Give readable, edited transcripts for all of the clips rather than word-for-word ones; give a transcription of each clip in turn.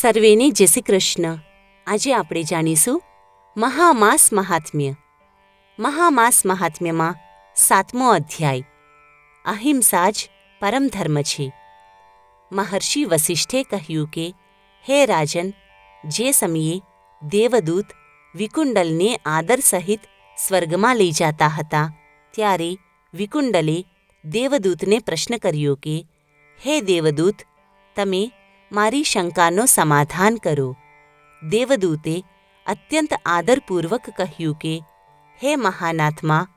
સર્વેને જય શ્રી કૃષ્ણ. આજે આપણે જાણીશું મહામાસ મહાત્મ્ય. મહામાસ મહાત્મ્યમાં 7મો અધ્યાય અહિંસા જ પરમ ધર્મ છે. મહર્ષિ વસિષ્ઠે કહ્યું કે, હે રાજન, જે સમયે દેવદૂત વિકુંડલને આદર સહિત સ્વર્ગમાં લઈ જતા હતા, ત્યારે વિકુંડલે દેવદૂતને પ્રશ્ન કર્યો કે, હે દેવદૂત, તમે મારી શંકાનો સમાધાન કરો. દેવદૂતે અત્યંત આદરપૂર્વક કહ્યું કે, હે મહાનાત્મા,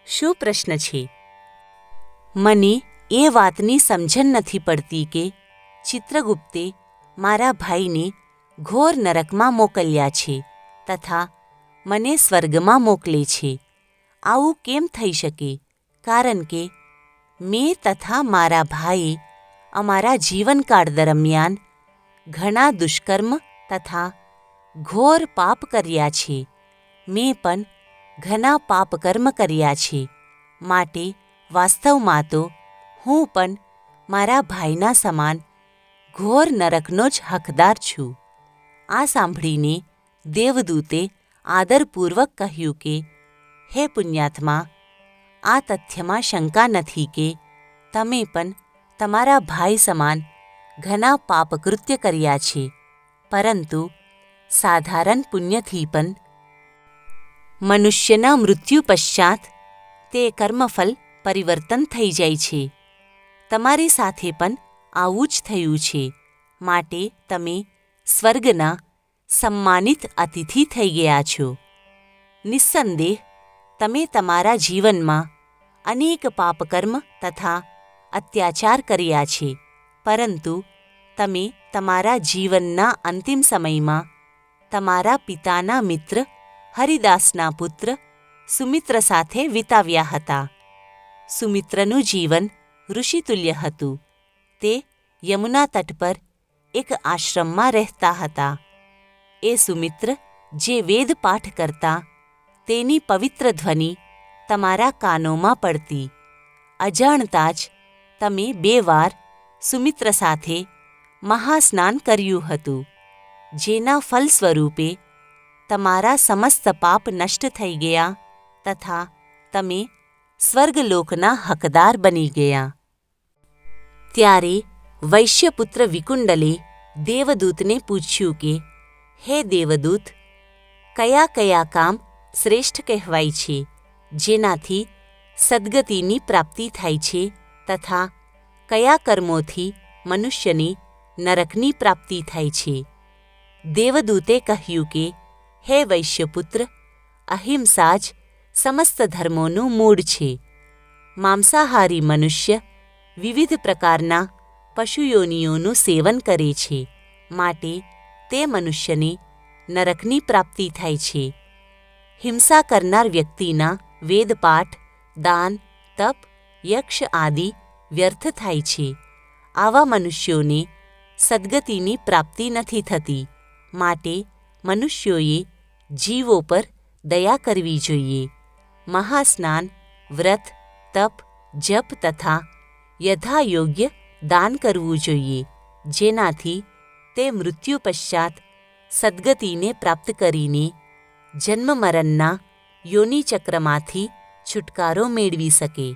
શું પ્રશ્ન છે? મને એ વાતની સમજણ નથી પડતી કે ચિત્રગુપ્તે મારા ભાઈને ઘોર નરકમાં મોકલ્યા છે તથા મને સ્વર્ગમાં મોકલે છે. આવું કેમ થઈ શકે? કારણ કે મેં તથા મારા ભાઈએ અમારા જીવનકાળ દરમિયાન ઘણા દુષ્કર્મ તથા ઘોર પાપ કર્યા છે. મેં પણ ઘણા પાપકર્મ કર્યા છે. માટે વાસ્તવમાં તો હું પણ મારા ભાઈના સમાન ઘોર નરકનો જ હકદાર છું. આ સાંભળીને દેવદૂતે આદરપૂર્વક કહ્યું કે, હે પુણ્યાત્મા, આ તથ્યમાં શંકા નથી કે તમે પણ તમારા ભાઈ સમાન ઘણા પાપકૃત્ય કર્યા છે, પરંતુ સાધારણ પુણ્યથી પણ મનુષ્યના મૃત્યુ પશ્ચાત તે કર્મફલ પરિવર્તન થઈ જાય છે. તમારી સાથે પણ આવું જ થયું છે. માટે તમે સ્વર્ગના સન્માનિત અતિથિ થઈ ગયા છો. નિસ્સંદેહ તમે તમારા જીવનમાં અનેક પાપકર્મ તથા અત્યાચાર કર્યા છે, પરંતુ તમે તમારા જીવનના અંતિમ સમયમાં તમારા પિતાના મિત્ર હરિદાસના પુત્ર સુમિત્ર સાથે વિતાવ્યા હતા. સુમિત્રનું જીવન ઋષિતુલ્ય હતું. તે યમુના તટ પર એક આશ્રમમાં રહેતા હતા. એ સુમિત્ર જે વેદ પાઠ કરતા, તેની પવિત્ર ધ્વનિ તમારા કાનોમાં પડતી. અજાણતા જ તમે 2 વાર સુમિત્ર સાથે મહાસ્નાન કર્યું હતું, જેના ફલ સ્વરૂપે તમારા સમસ્ત પાપ નષ્ટ થઈ ગયા તથા તમે સ્વર્ગલોકના હકદાર બની ગયા. ત્યારે વૈશ્યપુત્ર વિકુંડલે દેવદૂતને પૂછ્યું કે, હે દેવદૂત, કયા કયા કામ શ્રેષ્ઠ કહેવાય છે, જેનાથી સદ્ગતિની પ્રાપ્તિ થાય છે, તથા કયા કર્મોથી મનુષ્યને નરકની પ્રાપ્તિ થાય છે? દેવદૂતે કહ્યું કે, હે વૈશ્યપુત્ર, અહિંસા જ સમસ્ત ધર્મોનું મૂળ છે. માંસાહારી મનુષ્ય વિવિધ પ્રકારના પશુયોનિઓનું સેવન કરે છે, માટે તે મનુષ્યને નરકની પ્રાપ્તિ થાય છે. હિંસા કરનાર વ્યક્તિના વેદપાઠ, દાન, તપ, યક્ષ આદિ વ્યર્થ થાય છે. આવા મનુષ્યોને સદ્ગતિની પ્રાપ્તિ નથી થતી. માટે મનુષ્યોએ જીવો પર દયા કરવી જોઈએ. મહાસ્નાન, વ્રત, તપ, જપ તથા યથાયોગ્ય દાન કરવું જોઈએ, જેનાથી તે મૃત્યુ પશ્ચાત સદ્ગતિને પ્રાપ્ત કરીને જન્મ મરણના યોનિચક્રમાંથી છુટકારો મેળવી શકે.